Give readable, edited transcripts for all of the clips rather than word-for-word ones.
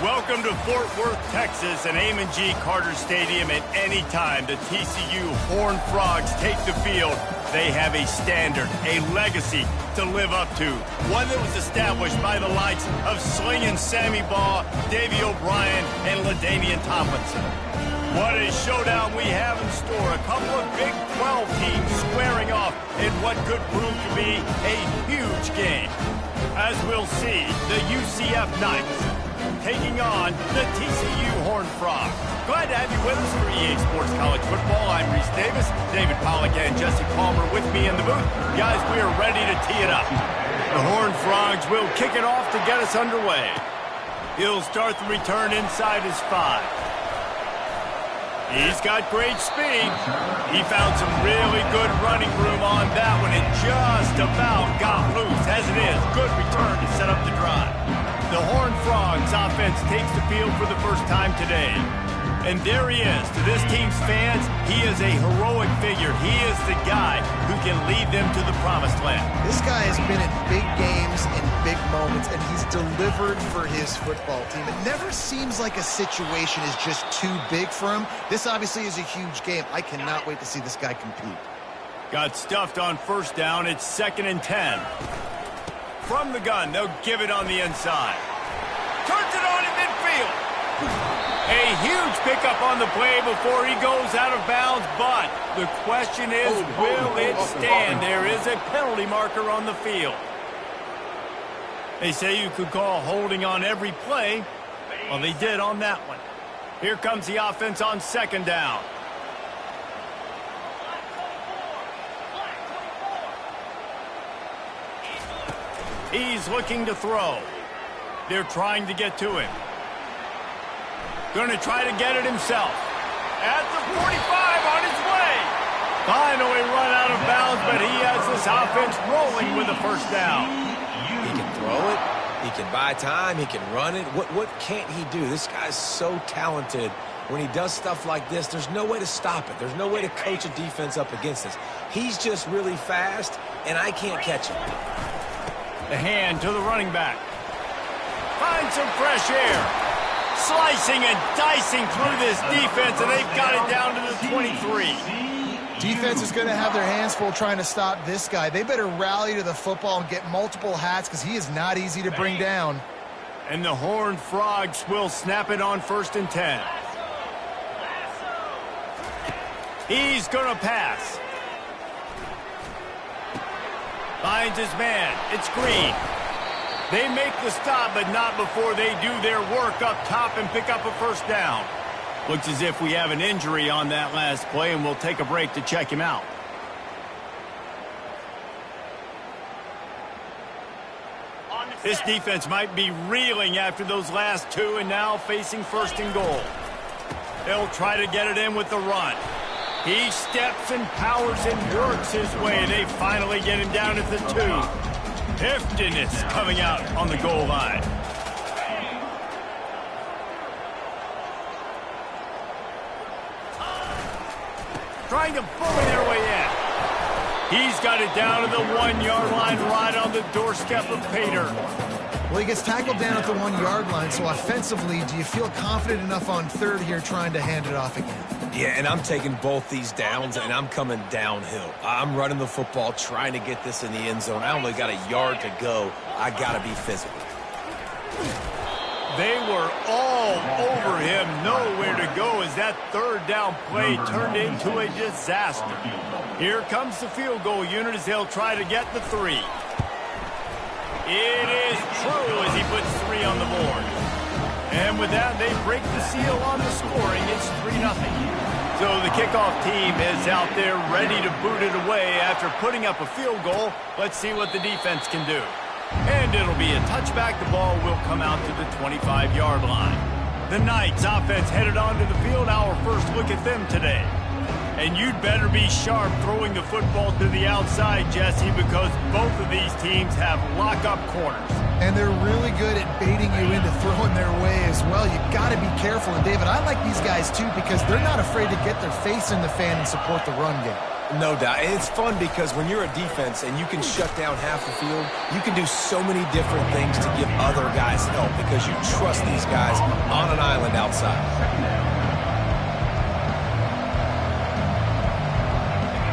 Welcome to Fort Worth, Texas, and Amon G. Carter Stadium. At any time the TCU Horned Frogs take the field, they have a standard, a legacy to live up to. One that was established by the likes of Slingin' Sammy Baugh, Davey O'Brien, and LaDainian Tomlinson. What a showdown we have in store. A couple of Big 12 teams squaring off in what could prove to be a huge game. As we'll see, the UCF Knights taking on the TCU Horned Frogs. Glad to have you with us for EA Sports College Football. I'm Reese Davis, David Pollack, and Jesse Palmer with me in the booth. Guys, we are ready to tee it up. The Horned Frogs will kick it off to get us underway. He'll start the return inside his 5. He's got great speed. He found some really good running room on that one and just about got loose. As it is, good return to set up the drive. The Horned Frogs offense takes the field for the first time today. And there he is. To this team's fans, he is a heroic figure. He is the guy who can lead them to the promised land. This guy has been in big games, in big moments, and he's delivered for his football team. It never seems like a situation is just too big for him. This obviously is a huge game. I cannot wait to see this guy compete. Got stuffed on first down. It's 2nd and 10. From the gun, they'll give it on the inside. Turns it on in midfield. A huge pickup on the play before he goes out of bounds, but the question is, will it stand? There is a penalty marker on the field. They say you could call holding on every play. Well, they did on that one. Here comes the offense on 2nd down. He's looking to throw. They're trying to get to him. Going to try to get it himself. At the 45 on his way. Finally run out of bounds, but he has this offense rolling with a first down. He can throw it. He can buy time. He can run it. What can't he do? This guy's so talented. When he does stuff like this, there's no way to stop it. There's no way to coach a defense up against this. He's just really fast, and I can't catch him. The hand to the running back. Find some fresh air. Slicing and dicing through this defense, and they've got it down to the 23. Defense is going to have their hands full trying to stop this guy. They better rally to the football and get multiple hats because he is not easy to bring down. And the Horned Frogs will snap it on 1st and 10. He's going to pass. Finds his man. It's Green. They make the stop, but not before they do their work up top and pick up a first down. Looks as if we have an injury on that last play, and we'll take a break to check him out. This defense might be reeling after those last 2 and now facing 1st and goal. They'll try to get it in with the run. He steps and powers and works his way. They finally get him down at the 2. Heftiness coming out on the goal line. Trying to bully their way in. He's got it down to the 1-yard line right on the doorstep of Pater. Well, he gets tackled down at the 1-yard line, so offensively, do you feel confident enough on 3rd here trying to hand it off again? Yeah, and I'm taking both these downs, and I'm coming downhill. I'm running the football, trying to get this in the end zone. I only got a yard to go. I got to be physical. They were all over him, nowhere to go as that 3rd down play turned into a disaster. Here comes the field goal unit as they'll try to get the 3. It is true as he puts 3 on the board. And with that, they break the seal on the scoring. It's 3-0. So the kickoff team is out there ready to boot it away after putting up a field goal. Let's see what the defense can do. And it'll be a touchback. The ball will come out to the 25-yard line. The Knights offense headed onto the field. Our first look at them today. And you'd better be sharp throwing the football to the outside, Jesse, because both of these teams have lock-up corners. And they're really good at baiting you into throwing their way as well. You've got to be careful. And, David, I like these guys, too, because they're not afraid to get their face in the fan and support the run game. No doubt. And it's fun because when you're a defense and you can shut down half the field, you can do so many different things to give other guys help because you trust these guys on an island outside.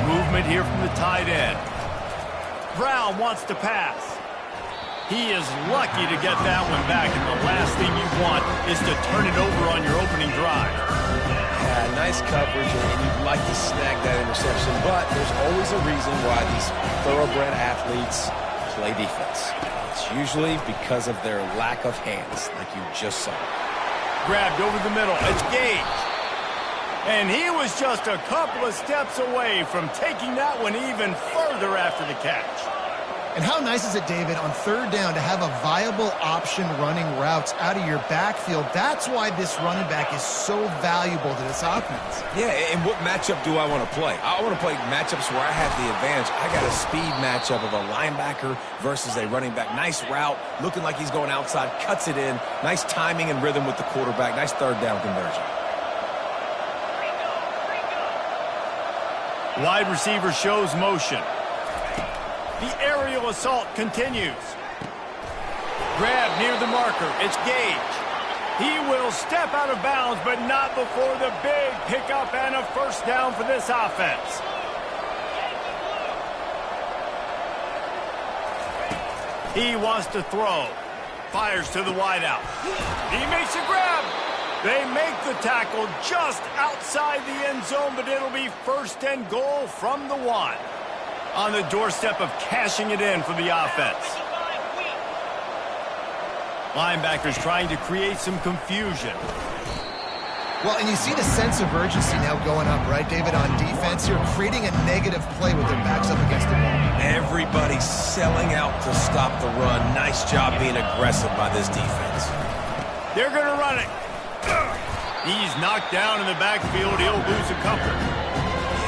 Movement here from the tight end. Brown wants to pass. He is lucky to get that one back, and the last thing you want is to turn it over on your opening drive. Yeah, nice coverage, and you'd like to snag that interception, but there's always a reason why these thoroughbred athletes play defense. It's usually because of their lack of hands, like you just saw. Grabbed over the middle. It's Gage. And he was just a couple of steps away from taking that one even further after the catch. And how nice is it, David, on third down to have a viable option running routes out of your backfield? That's why this running back is so valuable to this offense. Yeah, and what matchup do I want to play? I want to play matchups where I have the advantage. I got a speed matchup of a linebacker versus a running back. Nice route, looking like he's going outside, cuts it in. Nice timing and rhythm with the quarterback. Nice third down conversion. Wide receiver shows motion. The aerial assault continues. Grab near the marker. It's Gage. He will step out of bounds, but not before the big pickup and a first down for this offense. He wants to throw. Fires to the wideout. He makes a grab. They make the tackle just outside the end zone, but it'll be first and goal from the 1. On the doorstep of cashing it in for the offense. Linebackers trying to create some confusion. Well, and you see the sense of urgency now going up, right, David, on defense. You're creating a negative play with their backs up against the wall. Everybody's selling out to stop the run. Nice job being aggressive by this defense. They're going to run it. He's knocked down in the backfield. He'll lose a couple.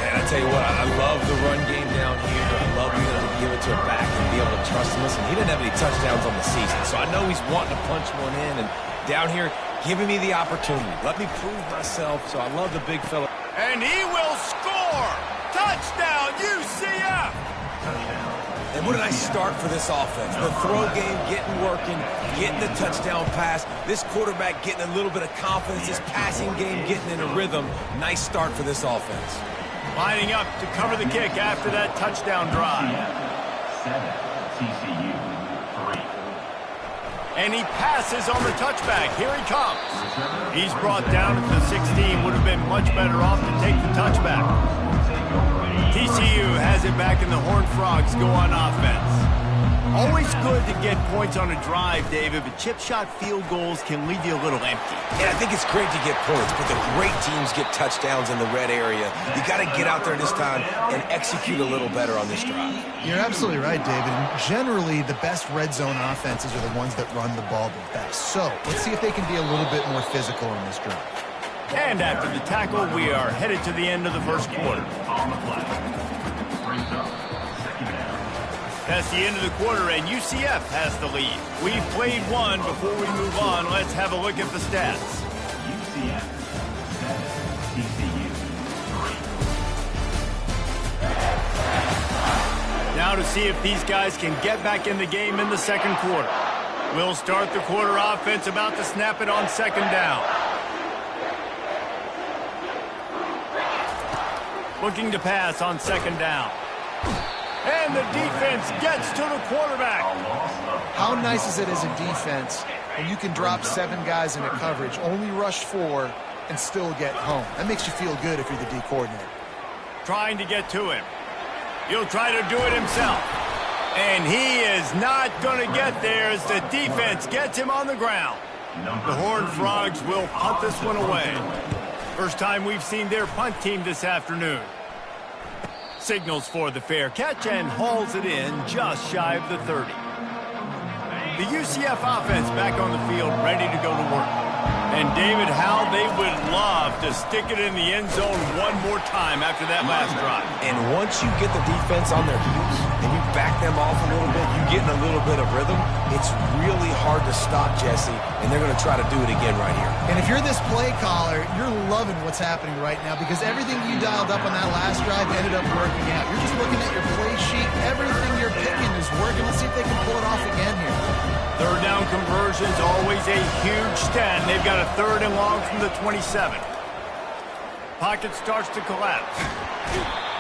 Yeah, I tell you what, I love the run game down here. I love being able to give it to a back and be able to trust him. Listen, he didn't have any touchdowns on the season, so I know he's wanting to punch one in. And down here, giving me the opportunity. Let me prove myself, so I love the big fella. And he will score! Touchdown, UCF! And what a nice start for this offense. The throw game getting working, getting the touchdown pass. This quarterback getting a little bit of confidence. This passing game getting in a rhythm. Nice start for this offense. Lining up to cover the kick after that touchdown drive. 7, TCU 3. And he passes on the touchback. Here he comes. He's brought down at the 16. Would have been much better off to take the touchback. TCU has it back in the Horned Frogs go on offense. Always good to get points on a drive, David, but chip shot field goals can leave you a little empty. Yeah, I think it's great to get points, but the great teams get touchdowns in the red area. You got to get out there this time and execute a little better on this drive. You're absolutely right, David. Generally, the best red zone offenses are the ones that run the ball the best. So let's see if they can be a little bit more physical in this drive. And after the tackle, we are headed to the end of the first quarter. On the flag. Bring up. Second down. That's the end of the quarter, and UCF has the lead. We've played one. Before we move on, let's have a look at the stats. UCF 7, TCU 3. Now to see if these guys can get back in the game in the second quarter. We'll start the quarter offense about to snap it on second down. Looking to pass on second down. And the defense gets to the quarterback. How nice is it as a defense when you can drop 7 guys into coverage, only rush 4, and still get home? That makes you feel good if you're the D coordinator. Trying to get to him. He'll try to do it himself. And he is not going to get there as the defense gets him on the ground. The Horned Frogs will punt this one away. First time we've seen their punt team this afternoon. Signals for the fair catch and hauls it in just shy of the 30. The UCF offense back on the field, ready to go to work. And David, how they would love to stick it in the end zone one more time after that last drive. And once you get the defense on their heels and you back them off a little bit, you getting a little bit of rhythm, it's really hard to stop, Jesse, and they're going to try to do it again right here. And if you're this play caller, you're loving what's happening right now because everything you dialed up on that last drive ended up working out. You're just looking at your play sheet. Everything you're picking is working. Let's see if they can pull it off again here. Third down conversion's always a huge stat. They've got a 3rd and long from the 27. Pocket starts to collapse.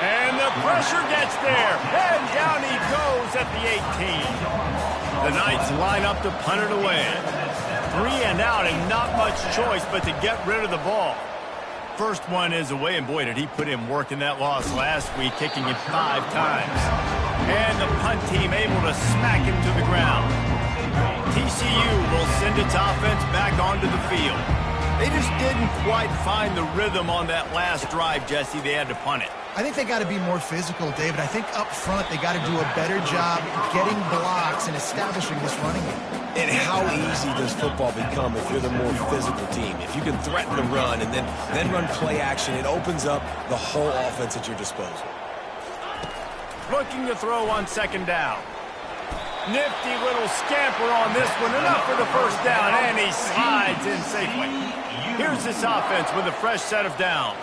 And the pressure gets there. And down he goes at the 18. The Knights line up to punt it away. 3 and out and not much choice but to get rid of the ball. First one is away, and boy, did he put in work in that loss last week, kicking it 5 times. And the punt team able to smack him to the ground. TCU will send its offense back onto the field. They just didn't quite find the rhythm on that last drive, Jesse. They had to punt it. I think they got to be more physical, David. I think up front they got to do a better job getting blocks and establishing this running game. And how easy does football become if you're the more physical team? If you can threaten the run and then run play action, it opens up the whole offense at your disposal. Looking to throw on 2nd down. Nifty little scamper on this one. Enough for the 1st down, and he slides in safely. Here's this offense with a fresh set of downs.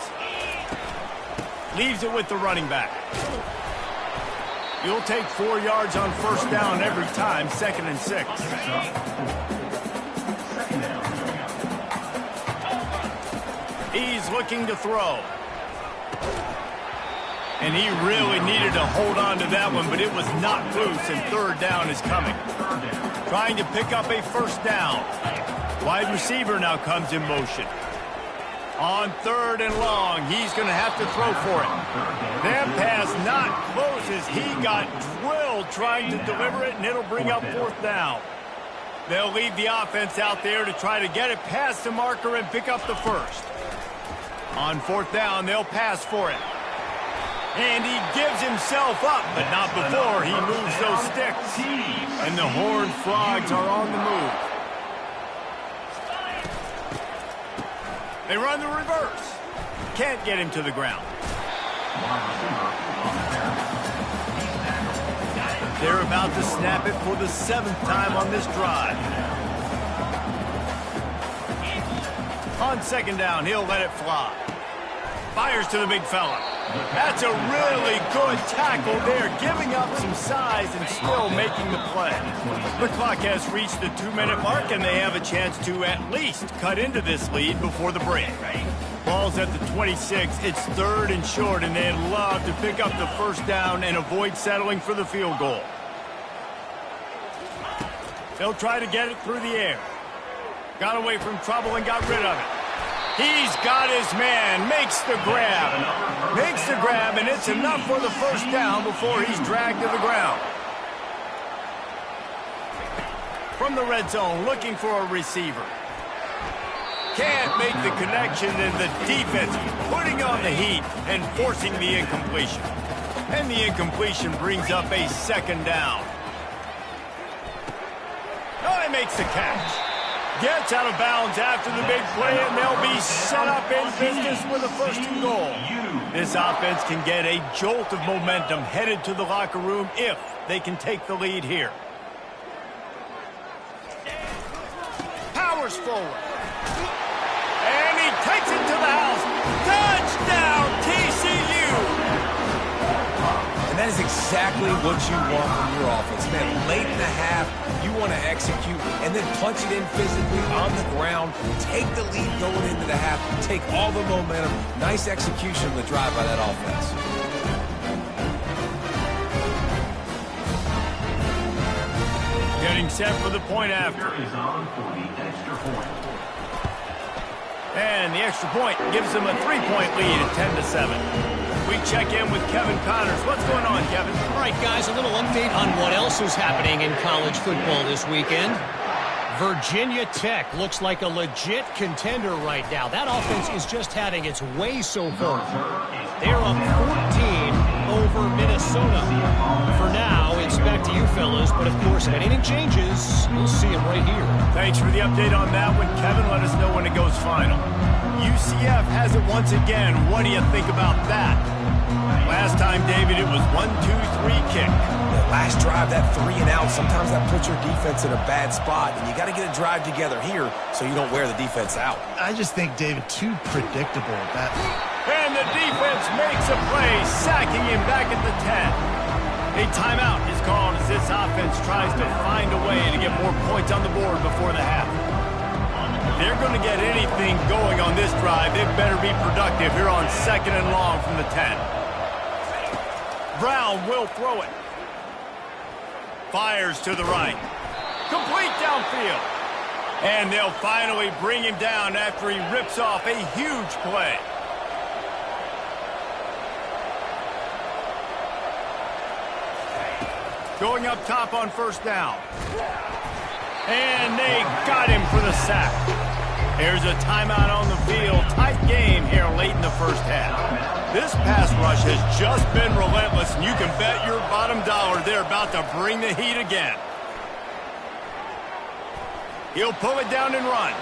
Leaves it with the running back. You'll take 4 yards on 1st down every time, 2nd and 6. He's looking to throw. And he really needed to hold on to that one, but it was not loose, and 3rd down is coming. Trying to pick up a 1st down. Wide receiver now comes in motion. On 3rd and long, he's going to have to throw for it. That pass not close as he got drilled trying to deliver it, and it'll bring up 4th down. They'll leave the offense out there to try to get it past the marker and pick up the 1st. On 4th down, they'll pass for it. And he gives himself up, but not before he moves those sticks. And the Horned Frogs are on the move. They run the reverse. Can't get him to the ground. They're about to snap it for the 7th time on this drive. On 2nd down, he'll let it fly. Fires to the big fella. That's a really good tackle there, giving up some size and still making the play. The clock has reached the 2-minute mark, and they have a chance to at least cut into this lead before the break. Ball's at the 26. It's 3rd and short, and they'd love to pick up the 1st down and avoid settling for the field goal. They'll try to get it through the air. Got away from trouble and got rid of it. He's got his man, makes the grab. Makes the grab, and it's enough for the 1st down before he's dragged to the ground. From the red zone, looking for a receiver. Can't make the connection, and the defense putting on the heat and forcing the incompletion. And the incompletion brings up a 2nd down. Oh, he makes the catch. Gets out of bounds after the big play, and they'll be set up in business with a 1st and goal. This offense can get a jolt of momentum headed to the locker room if they can take the lead here. Powers forward. And he takes it to the house. Touchdown, TCU! And that is exactly what you want from your offense, man. Late in the half, you want to execute and then punch it in physically on the ground, take the lead going into the half, take all the momentum. Nice execution on the drive by that offense. Getting set for the point after. And the extra point gives them a 3-point lead at 10-7. We check in with Kevin Connors. What's going on, Kevin? All right, guys, a little update on what else is happening in college football this weekend. Virginia Tech looks like a legit contender right now. That offense is just having its way so far. They're up 14 over Minnesota. For now, it's back to you fellas, but of course, if anything changes, you'll see it right here. Thanks for the update on that one, Kevin. Let us know when it goes final. UCF has it once again. What do you think about that? Last time, David, it was 1-2-3 kick. That last drive, that 3 and out, sometimes that puts your defense in a bad spot, and you got to get a drive together here so you don't wear the defense out. I just think, David, too predictable at that. And the defense makes a play, sacking him back at the 10. A timeout is called as this offense tries to find a way to get more points on the board before the half. If they're going to get anything going on this drive, it better be productive here on 2nd and long from the 10. Brown will throw it. Fires to the right. Complete downfield. And they'll finally bring him down after he rips off a huge play. Going up top on 1st down. And they got him for the sack. There's a timeout on the field. Tight game here late in the 1st half. This pass rush has just been relentless, and you can bet your bottom dollar they're about to bring the heat again. He'll pull it down and run.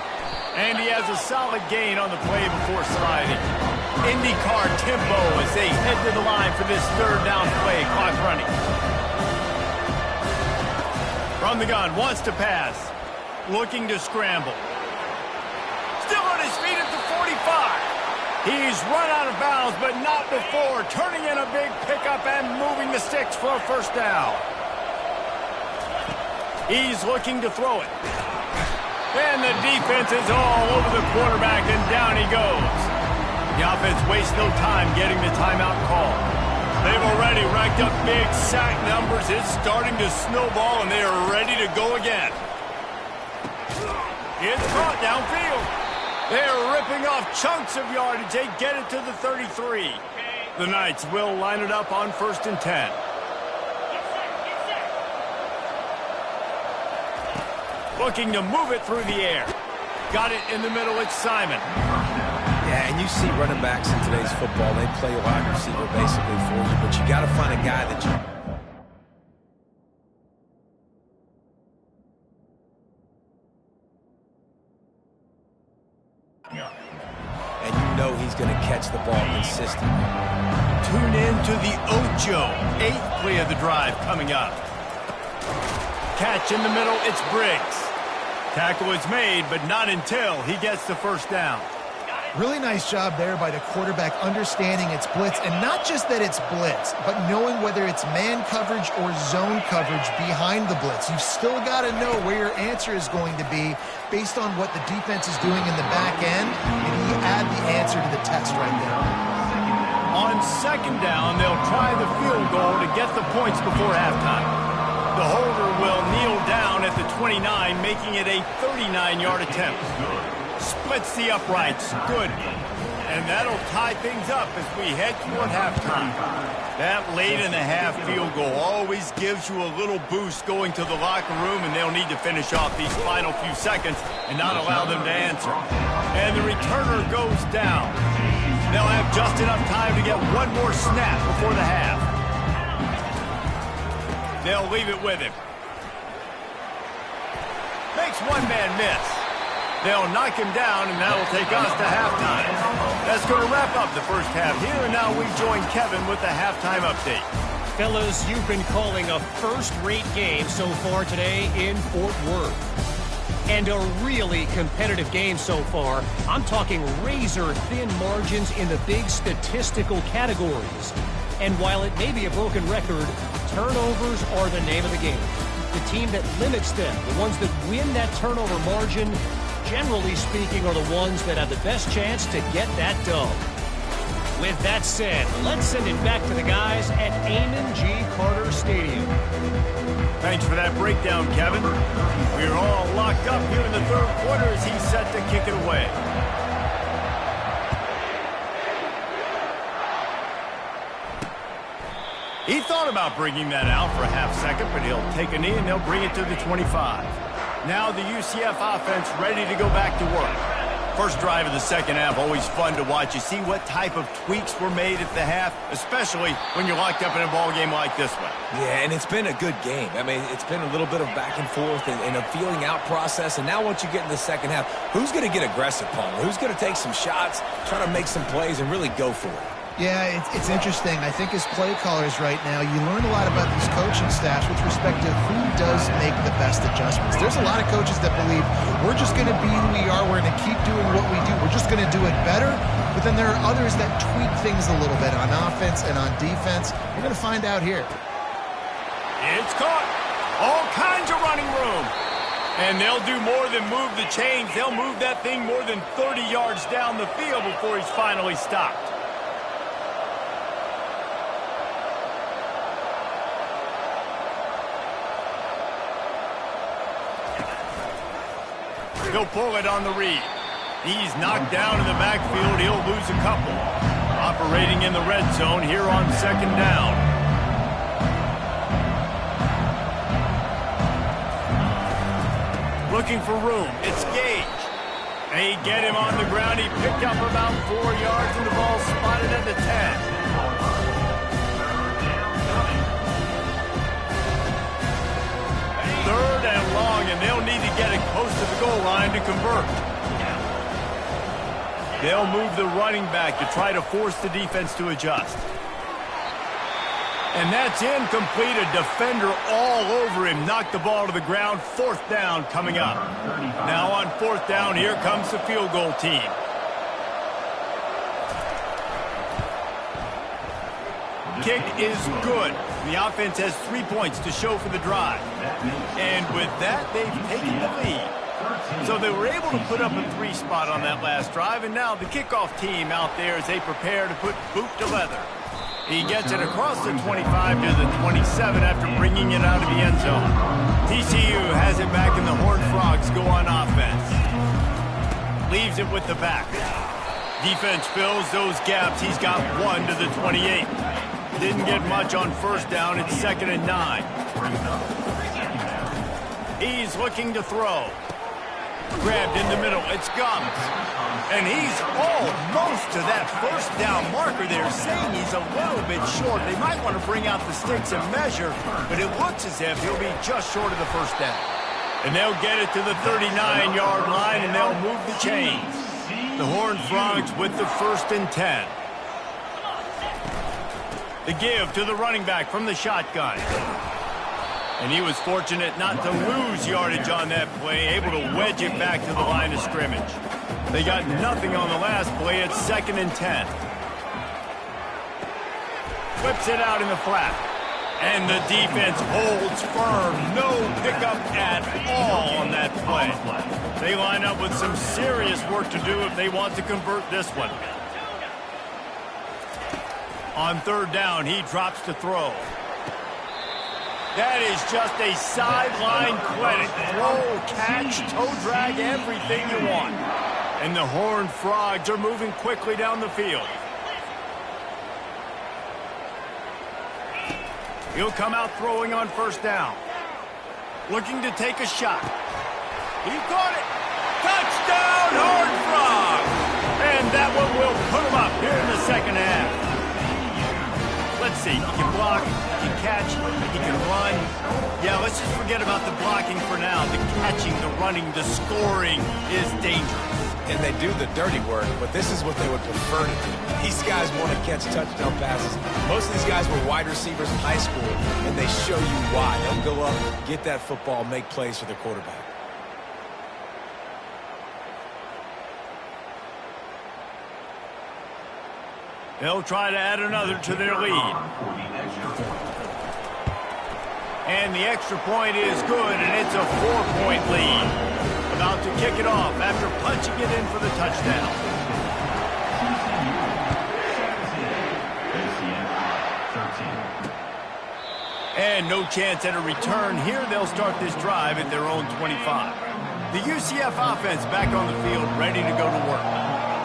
And he has a solid gain on the play before sliding. IndyCar tempo as they head to the line for this 3rd down play. Clock running. From the gun, wants to pass. Looking to scramble. Still on his feet at the 45. He's run out of bounds, but not before. Turning in a big pickup and moving the sticks for a 1st down. He's looking to throw it. And the defense is all over the quarterback, and down he goes. The offense wastes no time getting the timeout call. They've already racked up big sack numbers. It's starting to snowball, and they are ready to go again. It's caught downfield. They're ripping off chunks of yardage. They get it to the 33. The Knights will line it up on 1st and 10. Looking to move it through the air. Got it in the middle. It's Simon. Yeah, and you see running backs in today's football, they play wide receiver basically for you, but you got to find a guy that you... And you know he's going to catch the ball consistently. Tune in to the Ocho. 8th play of the drive coming up. Catch in the middle, it's Briggs. Tackle is made, but not until he gets the 1st down. Really nice job there by the quarterback understanding it's blitz, and not just that it's blitz, but knowing whether it's man coverage or zone coverage behind the blitz. You've still got to know where your answer is going to be based on what the defense is doing in the back end, and he add the answer to the test right there. On 2nd down, they'll try the field goal to get the points before halftime. The holder will kneel down at the 29, making it a 39-yard attempt. Splits the uprights. Good. And that'll tie things up as we head toward halftime. That late in the half field goal always gives you a little boost going to the locker room, and they'll need to finish off these final few seconds and not allow them to answer. And the returner goes down. They'll have just enough time to get one more snap before the half. They'll leave it with him. Makes one man miss. They'll knock him down, and that will take us to halftime. That's going to wrap up the 1st half here, and now we join Kevin with the halftime update. Fellas, you've been calling a first-rate game so far today in Fort Worth. And a really competitive game so far. I'm talking razor-thin margins in the big statistical categories. And while it may be a broken record, turnovers are the name of the game. The team that limits them, the ones that win that turnover margin, generally speaking, are the ones that have the best chance to get that dub. With that said, let's send it back to the guys at Amon G. Carter Stadium. Thanks for that breakdown, Kevin. We're all locked up here in the 3rd quarter as he's set to kick it away. He thought about bringing that out for a half second, but he'll take a knee and they'll bring it to the 25. Now the UCF offense ready to go back to work. First drive of the 2nd half, always fun to watch. You see what type of tweaks were made at the half, especially when you're locked up in a ball game like this one. Yeah, and it's been a good game. I mean, it's been a little bit of back and forth and a feeling out process. And now once you get in the 2nd half, who's going to get aggressive, Palmer? Who's going to take some shots, try to make some plays, and really go for it? Yeah, it's interesting. I think as play callers right now, you learn a lot about these coaching staffs with respect to who does make the best adjustments. There's a lot of coaches that believe we're just going to be who we are. We're going to keep doing what we do. We're just going to do it better. But then there are others that tweak things a little bit on offense and on defense. We're going to find out here. It's caught. All kinds of running room. And they'll do more than move the chains. They'll move that thing more than 30 yards down the field before he's finally stopped. He'll pull it on the read. He's knocked down in the backfield. He'll lose a couple. Operating in the red zone here on second down. Looking for room. It's Gage. They get him on the ground. He picked up about 4 yards, and the ball spotted at the 10. Third and long, and they'll need to get it close to the goal line to convert. They'll move the running back to try to force the defense to adjust. And that's incomplete. A defender all over him. Knocked the ball to the ground. Fourth down coming up. Now on fourth down, here comes the field goal team. Kick is good. The offense has 3 points to show for the drive. And with that, they've taken the lead. So they were able to put up a 3 spot on that last drive, and now the kickoff team out there as they prepare to put boot to leather. He gets it across the 25 to the 27 after bringing it out of the end zone. TCU has it back, and the Horned Frogs go on offense. Leaves it with the back. Defense fills those gaps. He's got 1 to the 28. Didn't get much on first down. It's 2nd and 9. He's looking to throw. Grabbed in the middle. It's Gums. And he's almost to that first down marker. They're saying he's a little bit short. They might want to bring out the sticks and measure, but it looks as if he'll be just short of the first down. And they'll get it to the 39-yard line, and they'll move the chains. The Horned Frogs with the 1st and 10. The give to the running back from the shotgun. And he was fortunate not to lose yardage on that play, able to wedge it back to the line of scrimmage. They got nothing on the last play. It's 2nd and 10. Flips it out in the flat. And the defense holds firm. No pickup at all on that play. They line up with some serious work to do if they want to convert this one. On third down, he drops to throw. That is just a sideline clinic. Throw, catch, toe drag, everything you want. And the Horned Frogs are moving quickly down the field. He'll come out throwing on first down. Looking to take a shot. He caught it. Touchdown, Horned Frogs! And that one will put him up here in the second half. Let's see, he can block, he can catch, he can run. Yeah, let's just forget about the blocking for now. The catching, the running, the scoring is dangerous. And they do the dirty work, but this is what they would prefer to do. These guys want to catch touchdown passes. Most of these guys were wide receivers in high school, and they show you why. They'll go up, get that football, make plays for their quarterback. They'll try to add another to their lead. And the extra point is good, and it's a 4-point lead. About to kick it off after punching it in for the touchdown. And no chance at a return. Here they'll start this drive at their own 25. The UCF offense back on the field, ready to go to work.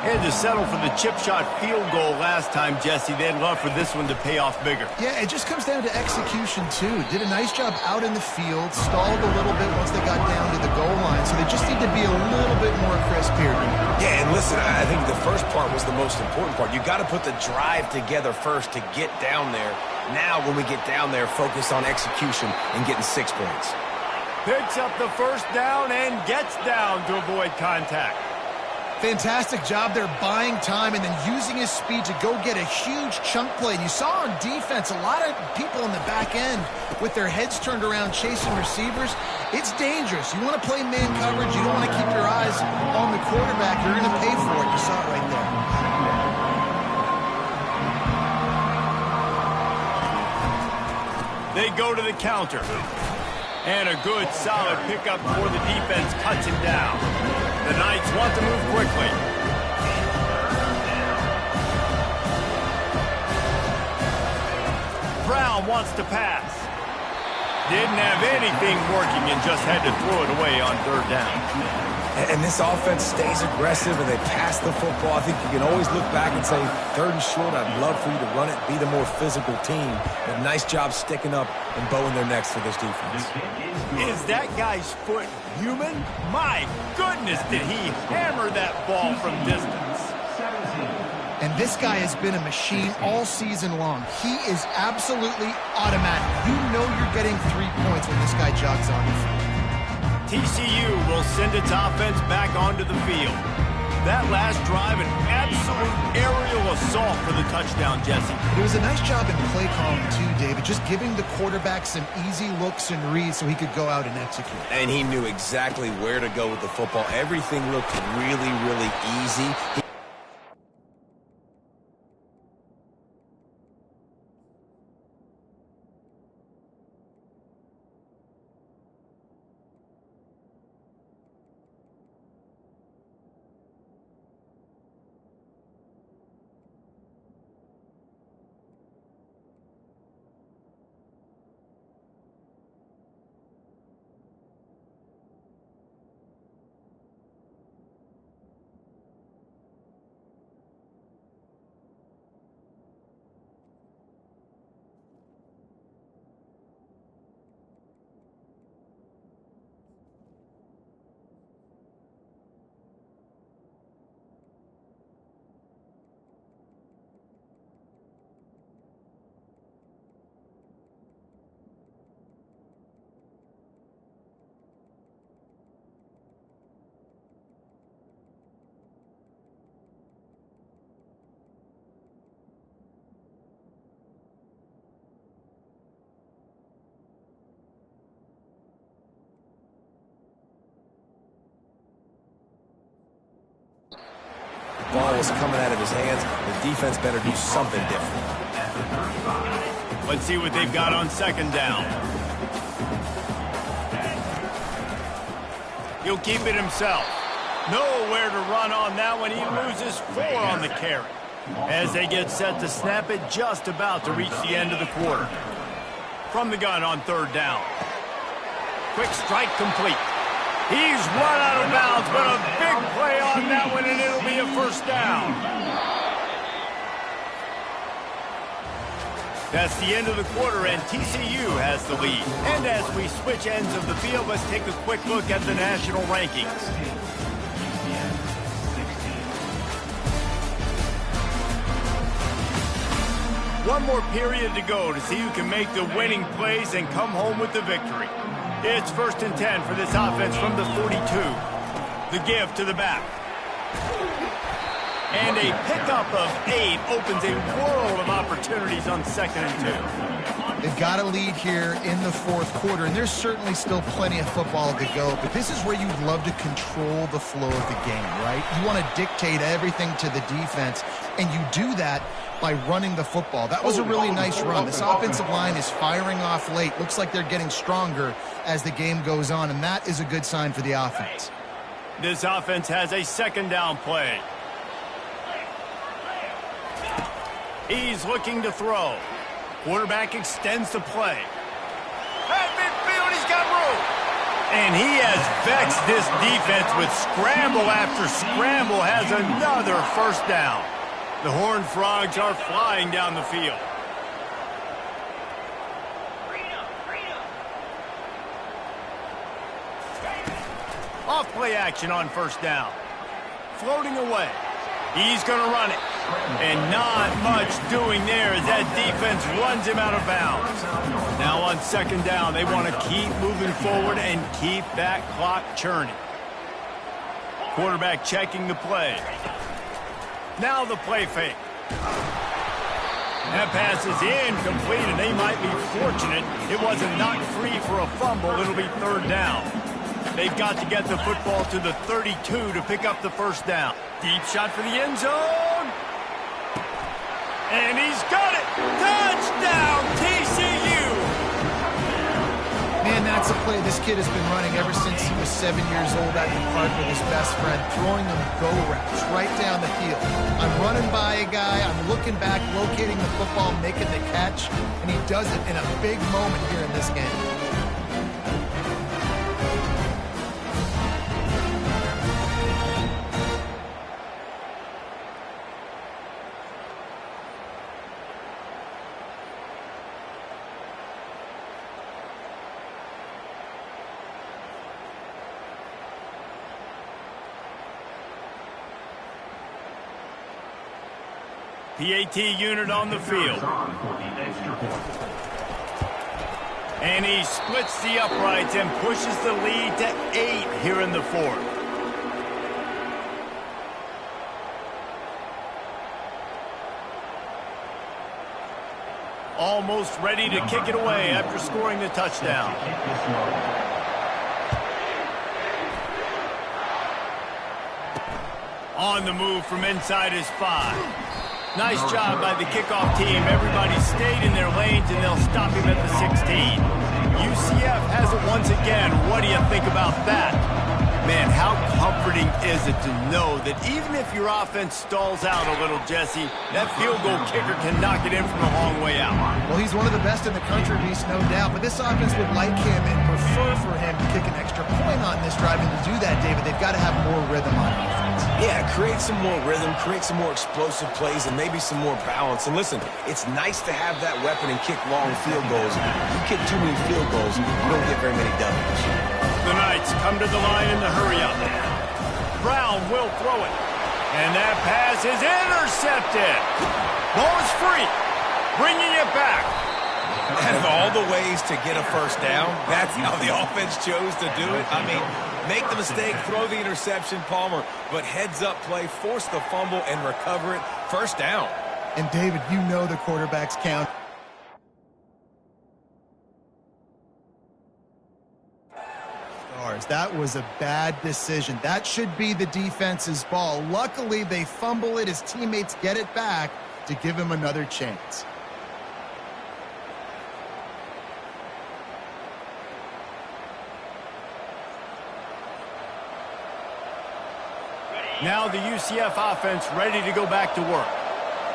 Had to settle for the chip shot field goal last time, Jesse. They'd love for this one to pay off bigger. Yeah, it just comes down to execution, too. Did a nice job out in the field, stalled a little bit once they got down to the goal line, so they just need to be a little bit more crisp here. Yeah, and listen, I think the first part was the most important part. You got to put the drive together first to get down there. Now, when we get down there, focus on execution and getting 6 points. Picks up the first down and gets down to avoid contact. Fantastic job there buying time and then using his speed to go get a huge chunk play. And you saw on defense a lot of people in the back end with their heads turned around chasing receivers. It's dangerous. You want to play man coverage. You don't want to keep your eyes on the quarterback. You're going to pay for it. You saw it right there. They go to the counter. And a good, solid pickup before the defense cuts him down. The Knights want to move quickly. Brown wants to pass. Didn't have anything working and just had to throw it away on third down. And this offense stays aggressive and they pass the football. I think you can always look back and say, 3rd and short, I'd love for you to run it, be the more physical team. But nice job sticking up and bowing their necks for this defense. Is that guy's foot human? My goodness, did he hammer that ball from distance. And this guy has been a machine all season long. He is absolutely automatic. You know you're getting 3 points when this guy jogs on the field. TCU will send its offense back onto the field. That last drive, an absolute aerial assault for the touchdown, Jesse. It was a nice job in play calling too, David, just giving the quarterback some easy looks and reads so he could go out and execute. And he knew exactly where to go with the football. Everything looked really, really easy. Ball was coming out of his hands. The defense better do something different. Let's see what they've got on 2nd down. He'll keep it himself. Nowhere to run on that one. He loses 4 on the carry. As they get set to snap it, just about to reach the end of the quarter. From the gun on 3rd down. Quick strike complete. He's run out of bounds, but a big play on that one, and it'll be a 1st down. That's the end of the quarter, and TCU has the lead. And as we switch ends of the field, let's take a quick look at the national rankings. One more period to go to see who can make the winning plays and come home with the victory. It's 1st and 10 for this offense from the 42. The give to the back. And a pickup of 8 opens a world of opportunities on 2nd and 2. They've got a lead here in the 4th quarter, and there's certainly still plenty of football to go, but this is where you'd love to control the flow of the game, right? You want to dictate everything to the defense, and you do that by running the football. That was a really nice run. This offensive line is firing off late. Looks like they're getting stronger as the game goes on, and that is a good sign for the offense. This offense has a 2nd down play. He's looking to throw. Quarterback extends the play. At midfield, he's got room. And he has vexed this defense with scramble after scramble, has another 1st down. The Horned Frogs are flying down the field. Off play action on 1st down. Floating away. He's going to run it. And not much doing there as that defense runs him out of bounds. Now on 2nd down, they want to keep moving forward and keep that clock churning. Quarterback checking the play. Now the play fake. That pass is incomplete, and they might be fortunate it wasn't knocked free for a fumble. It'll be third down. They've got to get the football to the 32 to pick up the first down. Deep shot for the end zone. And he's got it. Touchdown, TCU. Man, that's a play this kid has been running ever since he was 7 years old at the park with his best friend, throwing them go routes right down the field. I'm running by a guy, I'm looking back, locating the football, making the catch, and he does it in a big moment here in this game. PAT unit on the field. And he splits the uprights and pushes the lead to 8 here in the fourth. Almost ready to kick it away after scoring the touchdown. On the move from inside his 5. Nice job by the kickoff team. Everybody stayed in their lanes, and they'll stop him at the 16. UCF has it once again. What do you think about that? Man, how comforting is it to know that even if your offense stalls out a little, Jesse, that field goal kicker can knock it in from a long way out. Well, he's one of the best in the country, Reese, no doubt. But this offense would like him and prefer for him to kick an extra point on this drive. And to do that, David, they've got to have more rhythm on offense. Yeah, create some more rhythm, create some more explosive plays, and maybe some more balance. And listen, it's nice to have that weapon and kick long field goals. You kick too many field goals, you don't get very many W's. The Knights come to the line in the hurry-up. Brown will throw it. And that pass is intercepted. Ball is free. Bringing it back. Out of all the ways to get a first down, that's how the offense chose to do it. I mean, make the mistake, throw the interception, Palmer, but heads-up play, force the fumble, and recover it. First down. And, David, you know the quarterbacks count. That was a bad decision. That should be the defense's ball. Luckily, they fumble it. His teammates get it back to give him another chance. Now the UCF offense ready to go back to work.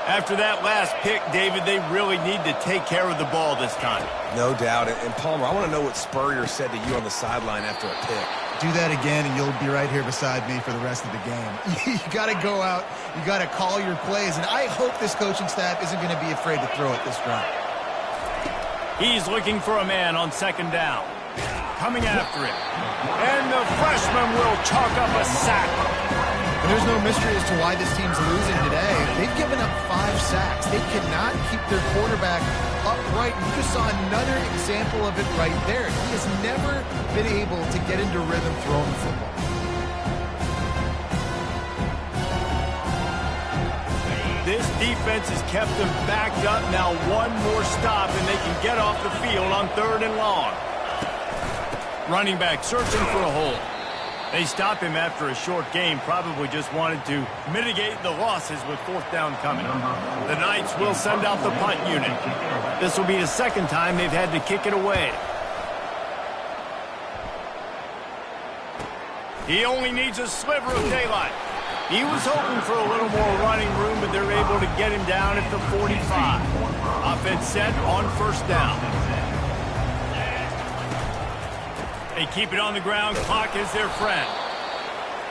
After that last pick, David, they really need to take care of the ball this time. No doubt. And Palmer, I want to know what Spurrier said to you on the sideline after a pick. Do that again, and you'll be right here beside me for the rest of the game. You got to go out. You got to call your plays, and I hope this coaching staff isn't going to be afraid to throw it this drive. He's looking for a man on second down. Coming after him. And the freshman will chalk up a sack. And there's no mystery as to why this team's losing today. They've given up 5 sacks. They cannot keep their quarterback upright. You just saw another example of it right there. He has never been able to get into rhythm throwing the football. This defense has kept them backed up. Now one more stop, and they can get off the field on 3rd and long. Running back searching for a hole. They stop him after a short game, probably just wanted to mitigate the losses with 4th down coming. The Knights will send out the punt unit. This will be the second time they've had to kick it away. He only needs a sliver of daylight. He was hoping for a little more running room, but they're able to get him down at the 45. Offense set on 1st down. They keep it on the ground. Clock is their friend.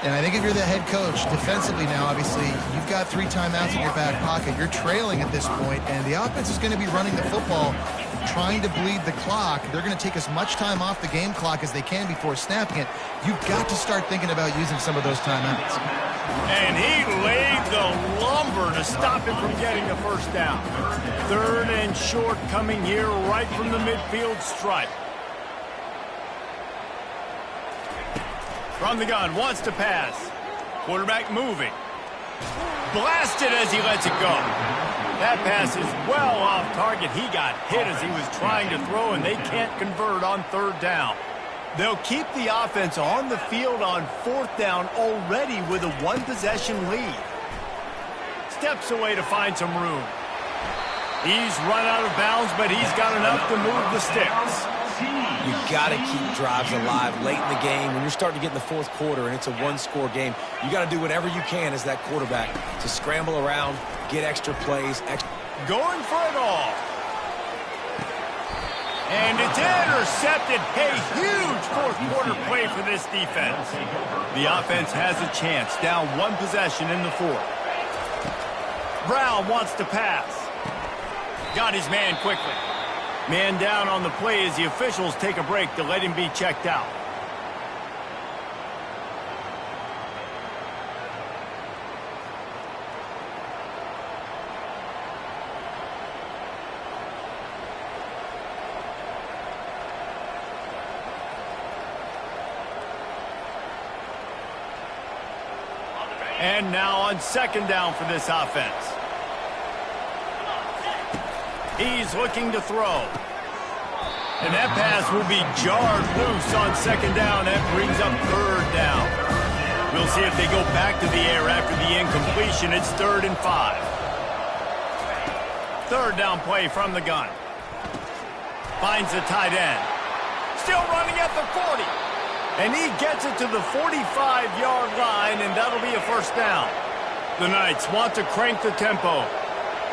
And I think if you're the head coach, defensively now, obviously, you've got 3 timeouts in your back pocket. You're trailing at this point, and the offense is going to be running the football, trying to bleed the clock. They're going to take as much time off the game clock as they can before snapping it. You've got to start thinking about using some of those timeouts. And he laid the lumber to stop him from getting the 1st down. 3rd and short coming here right from the midfield stripe. From the gun, wants to pass. Quarterback moving. Blasted as he lets it go. That pass is well off target. He got hit as he was trying to throw, and they can't convert on third down. They'll keep the offense on the field on fourth down already with a one-possession lead. Steps away to find some room. He's run out of bounds, but he's got enough to move the sticks. You got to keep drives alive late in the game. When you're starting to get in the fourth quarter and it's a one-score game, you got to do whatever you can as that quarterback to scramble around, get extra plays. Going for it all. And it's intercepted. A huge fourth quarter play for this defense. The offense has a chance. Down one possession in the fourth. Brown wants to pass. Got his man quickly. Man down on the play as the officials take a break to let him be checked out. And now on second down for this offense. He's looking to throw. And that pass will be jarred loose on second down. That brings up third down. We'll see if they go back to the air after the incompletion. It's 3rd and 5. Third down play from the gun. Finds the tight end. Still running at the 40. And he gets it to the 45-yard line, and that'll be a first down. The Knights want to crank the tempo.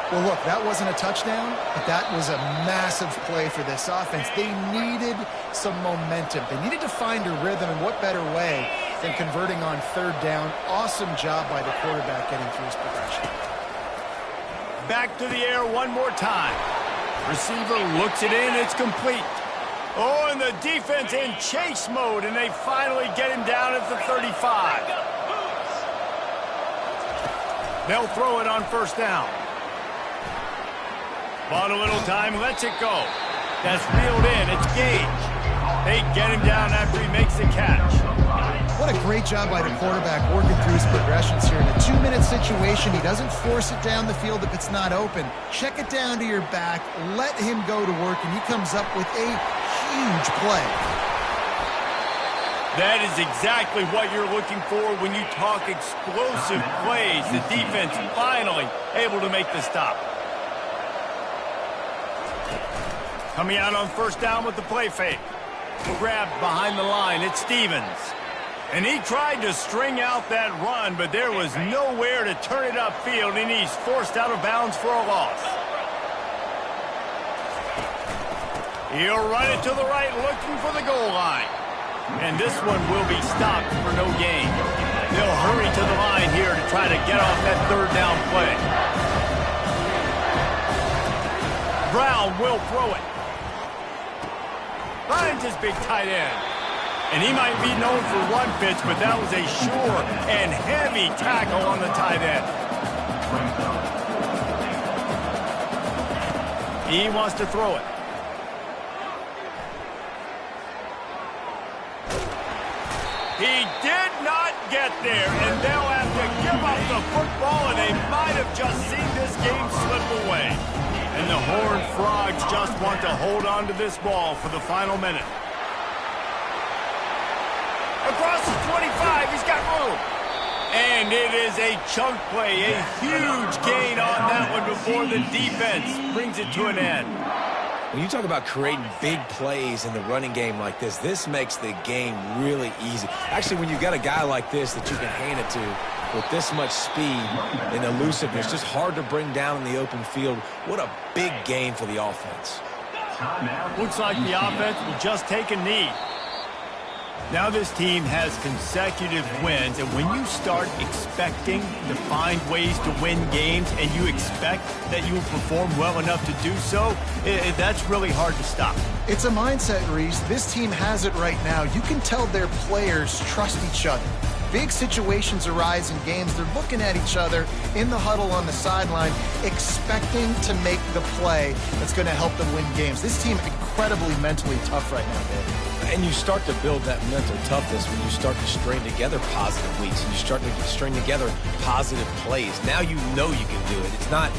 Well, look, that wasn't a touchdown, but that was a massive play for this offense. They needed some momentum. They needed to find a rhythm, and what better way than converting on third down. Awesome job by the quarterback getting through his progression. Back to the air one more time. Receiver looks it in. It's complete. Oh, and the defense in chase mode, and they finally get him down at the 35. They'll throw it on first down. Bought a little time, lets it go. That's reeled in, it's Gage. They get him down after he makes the catch. What a great job by the quarterback working through his progressions here. In a 2-minute situation, he doesn't force it down the field if it's not open. Check it down to your back, let him go to work, and he comes up with a huge play. That is exactly what you're looking for when you talk explosive plays. The defense finally able to make the stop. Coming out on first down with the play fake. Grabbed behind the line. It's Stevens. And he tried to string out that run, but there was nowhere to turn it upfield, and he's forced out of bounds for a loss. He'll run it to the right, looking for the goal line. And this one will be stopped for no gain. They'll hurry to the line here to try to get off that third down play. Brown will throw it. Finds his big tight end. And he might be known for one pitch, but that was a sure and heavy tackle on the tight end. He wants to throw it. He did not get there, and they'll have to give up the football, and they might have just seen this game slip away. And the Horned Frogs just want to hold on to this ball for the final minute. Across the 25, he's got room. And it is a chunk play, a huge gain on that one before the defense brings it to an end. When you talk about creating big plays in the running game like this makes the game really easy. Actually, when you've got a guy like this that you can hand it to with this much speed and elusiveness, just hard to bring down in the open field. What a big gain for the offense. Looks like the offense will just take a knee. Now this team has consecutive wins, and when you start expecting to find ways to win games and you expect that you will perform well enough to do so, that's really hard to stop. It's a mindset, Reese. This team has it right now. You can tell their players trust each other. big situations arise in games, they're looking at each other in the huddle on the sideline, expecting to make the play that's going to help them win games. This team incredibly mentally tough right now, Dave. And you start to build that mental toughness when you start to string together positive weeks and you start to string together positive plays. Now you know you can do it. It's not,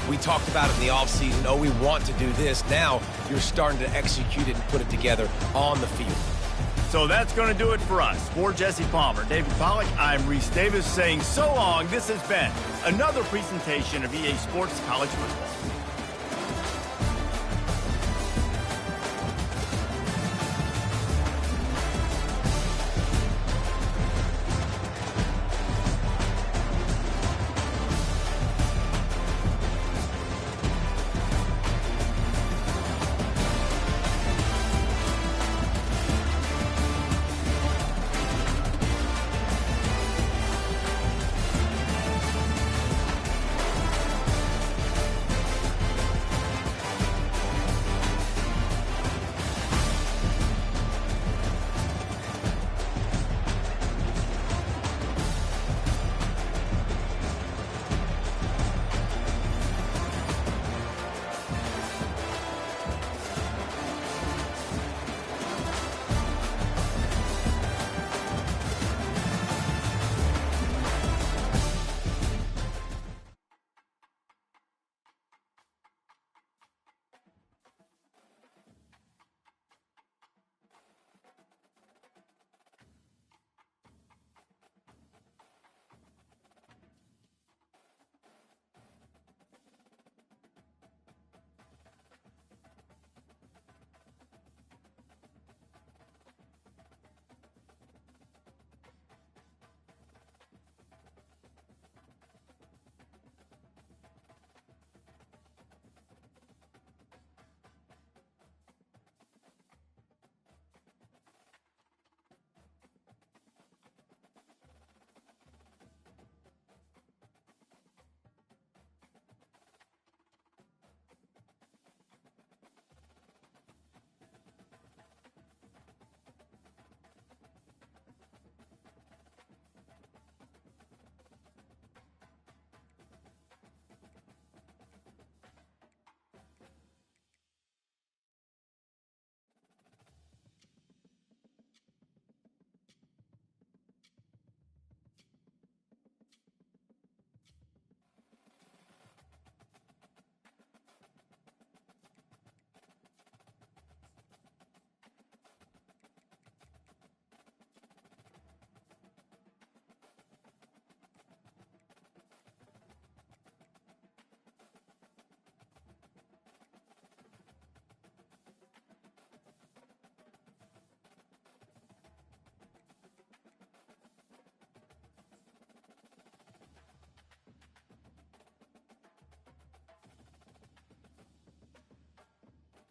we talked about it in the offseason, oh, we want to do this. Now you're starting to execute it and put it together on the field. So that's going to do it for us. For Jesse Palmer, David Pollack, I'm Reese Davis saying so long. This has been another presentation of EA Sports College Football.